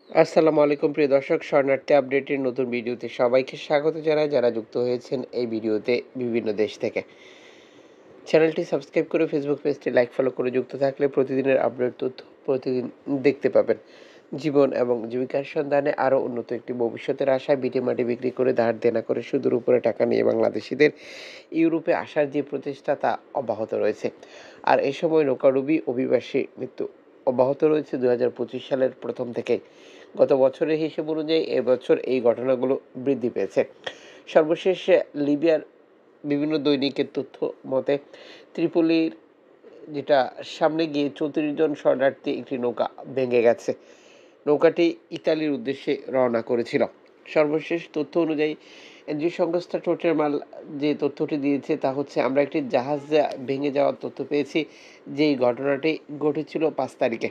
আসসালামু আলাইকুম প্রিয় দর্শক, শরণার্থী আপডেটের নতুন ভিডিওতে সবাইকে স্বাগত জানাই যারা যুক্ত হয়েছেন এই ভিডিওতে বিভিন্ন দেশ থেকে। চ্যানেলটি সাবস্ক্রাইব করে ফেসবুক পেজটি লাইক ফলো করে যুক্ত থাকলে প্রতিদিনের আপডেট তথ্য প্রতিদিন দেখতে পাবেন। জীবন এবং জীবিকার সন্ধানে আরও উন্নত একটি ভবিষ্যতের আশায় ভিটে মাটি বিক্রি করে ধার দেনা করে সুদের উপরে টাকা নিয়ে বাংলাদেশিদের ইউরোপে আসার যে প্রচেষ্টা তা অব্যাহত রয়েছে। আর এ সময় নৌকাডুবি অভিবাসী মৃত্যু অব্যাহত রয়েছে 2025 সালের প্রথম থেকেই। গত বছরের হিসেব অনুযায়ী এবছর এই ঘটনাগুলো বৃদ্ধি পেয়েছে। সর্বশেষ লিবিয়ার বিভিন্ন দৈনিকের তথ্য মতে ত্রিপোলির যেটা সামনে গিয়ে 34 জন শরণার্থী একটি নৌকা ভেঙে গেছে। নৌকাটি ইতালির উদ্দেশ্যে রওনা করেছিল। সর্বশেষ তথ্য অনুযায়ী এনজিও সংস্থা টোটের মাল যে তথ্যটি দিয়েছে তা হচ্ছে, আমরা একটি জাহাজ ভেঙে যাওয়ার তথ্য পেয়েছি, যেই ঘটনাটি ঘটেছিল 5 তারিখে।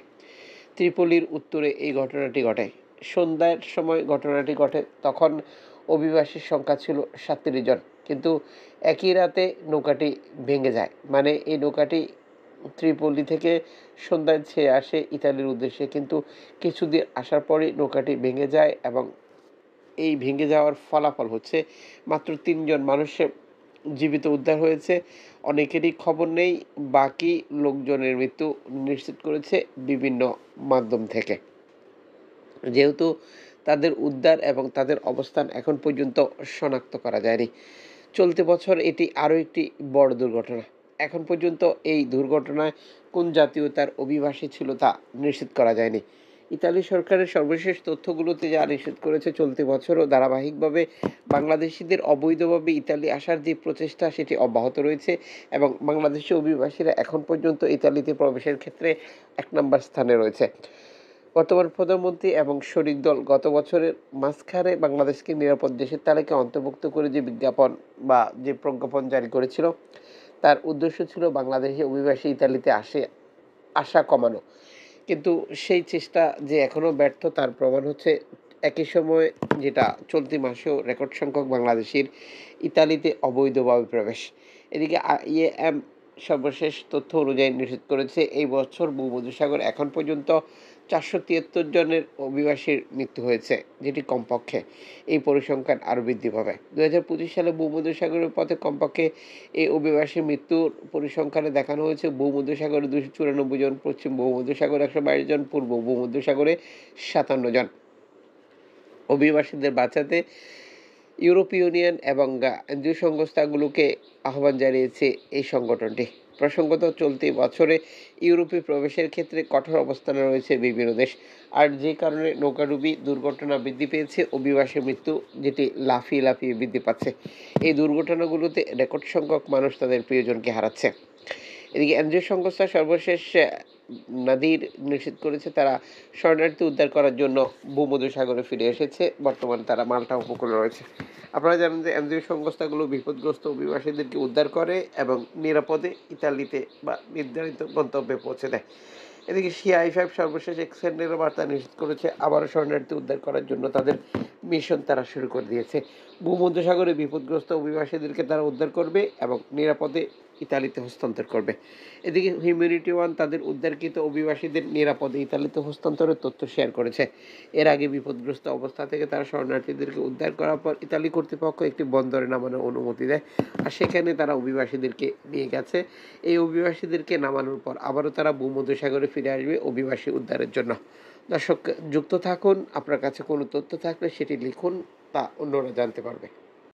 ত্রিপোলির উত্তরে এই ঘটনাটি ঘটে। সন্ধ্যার সময় ঘটনাটি ঘটে, তখন অভিবাসীর সংখ্যা ছিল 37 জন, কিন্তু একই রাতে নৌকাটি ভেঙে যায়। মানে এই নৌকাটি ত্রিপোলি থেকে সন্ধ্যায় ছেয়ে আসে ইতালির উদ্দেশ্যে, কিন্তু কিছুদিন আসার পরই নৌকাটি ভেঙে যায় এবং এই ভেঙে যাওয়ার ফলাফল হচ্ছে মাত্র 3 জন মানুষের জীবিত উদ্ধার হয়েছে। অনেকেরই খবর নেই। বাকি লোকজনের মৃত্যু নিশ্চিত করেছে বিভিন্ন মাধ্যম থেকে। যেহেতু তাদের উদ্ধার এবং তাদের অবস্থান এখন পর্যন্ত শনাক্ত করা যায়নি। চলতি বছর এটি আরও একটি বড় দুর্ঘটনা। এখন পর্যন্ত এই দুর্ঘটনায় কোন জাতীয়তার অভিবাসী ছিল তা নিশ্চিত করা যায়নি। ইতালি সরকারের সর্বশেষ তথ্যগুলোতে যা নিশ্চিত করেছে, চলতি বছরও ধারাবাহিকভাবে বাংলাদেশিদের অবৈধভাবে ইতালি আসার যে প্রচেষ্টা সেটি অব্যাহত রয়েছে এবং বাংলাদেশি অভিবাসীরা এখন পর্যন্ত ইতালিতে প্রবেশের ক্ষেত্রে 1 নম্বর স্থানে রয়েছে। বর্তমান প্রধানমন্ত্রী এবং শরিক দল গত বছরের মাঝখানে বাংলাদেশকে নিরাপদ দেশের তালিকায় অন্তর্ভুক্ত করে যে বিজ্ঞাপন বা যে প্রজ্ঞাপন জারি করেছিল, তার উদ্দেশ্য ছিল বাংলাদেশি অভিবাসী ইতালিতে আসা কমানো। কিন্তু সেই চেষ্টা যে এখনও ব্যর্থ তার প্রমাণ হচ্ছে একই সময়ে যেটা চলতি মাসেও রেকর্ড সংখ্যক বাংলাদেশির ইতালিতে অবৈধভাবে প্রবেশ। এদিকে IAM সর্বশেষ তথ্য অনুযায়ী নিশ্চিত করেছে, এই বছর ভূমধ্যসাগর এখন পর্যন্ত 473 জনের অভিবাসীর মৃত্যু হয়েছে, যেটি কমপক্ষে। এই পরিসংখ্যান আরও বৃদ্ধি পাবে। 2025 সালে ভূমধ্যসাগরের পথে কমপক্ষে এই অভিবাসী মৃত্যুর পরিসংখ্যানে দেখানো হয়েছে ভূমধ্যসাগরে 294 জন, পশ্চিম ভূমধ্যসাগরে 122 জন, পূর্ব ভূমধ্যসাগরে 57 জন। অভিবাসীদের বাঁচাতে ইউরোপীয় ইউনিয়ন এবং এনজিও সংস্থাগুলোকে আহ্বান জানিয়েছে এই সংগঠনটি। প্রসঙ্গত, চলতি বছরে ইউরোপে প্রবেশের ক্ষেত্রে কঠোর অবস্থানে রয়েছে বিভিন্ন দেশ, আর যে কারণে নৌকাডুবি দুর্ঘটনা বৃদ্ধি পেয়েছে, অভিবাসী মৃত্যু যেটি লাফিয়ে লাফিয়ে বৃদ্ধি পাচ্ছে। এই দুর্ঘটনাগুলোতে রেকর্ড সংখ্যক মানুষ তাদের প্রিয়জনকে হারাচ্ছে। এদিকে এনজিও সংস্থা সর্বশেষ নাদির নিশ্চিত করেছে, তারা শরণার্থী উদ্ধার করার জন্য ভূমধ্যসাগরে ফিরে এসেছে। বর্তমানে তারা মাল্টা উপকূলে রয়েছে। আপনারা জানেন যে এনজিও সংস্থাগুলো বিপদগ্রস্ত অভিবাসীদেরকে উদ্ধার করে এবং নিরাপদে ইতালিতে বা নির্ধারিত গন্তব্যে পৌঁছে দেয়। এদিকে CI5 সর্বশেষ এক্সেন্ডের বার্তা নিশ্চিত করেছে, আবারও শরণার্থী উদ্ধার করার জন্য তাদের মিশন তারা শুরু করে দিয়েছে। ভূমধ্যসাগরে বিপদগ্রস্ত অভিবাসীদেরকে তারা উদ্ধার করবে এবং নিরাপদে ইতালিতে হস্তান্তর করবে। এদিকে হিউম্যানিটি ওয়ান তাদের উদ্ধারকৃত অভিবাসীদের নিরাপদে ইতালিতে হস্তান্তরের তথ্য শেয়ার করেছে। এর আগে বিপদগ্রস্ত অবস্থা থেকে তারা শরণার্থীদেরকে উদ্ধার করার পর ইতালি কর্তৃপক্ষ একটি বন্দরে নামানোর অনুমতি দেয়, আর সেখানে তারা অভিবাসীদেরকে নিয়ে গেছে। এই অভিবাসীদেরকে নামানোর পর আবারও তারা ভূমধ্যসাগরে ফিরে আসবে অভিবাসী উদ্ধারের জন্য। দর্শক, যুক্ত থাকুন। আপনার কাছে কোনো তথ্য থাকলে সেটি লিখুন, তা অন্যরা জানতে পারবে।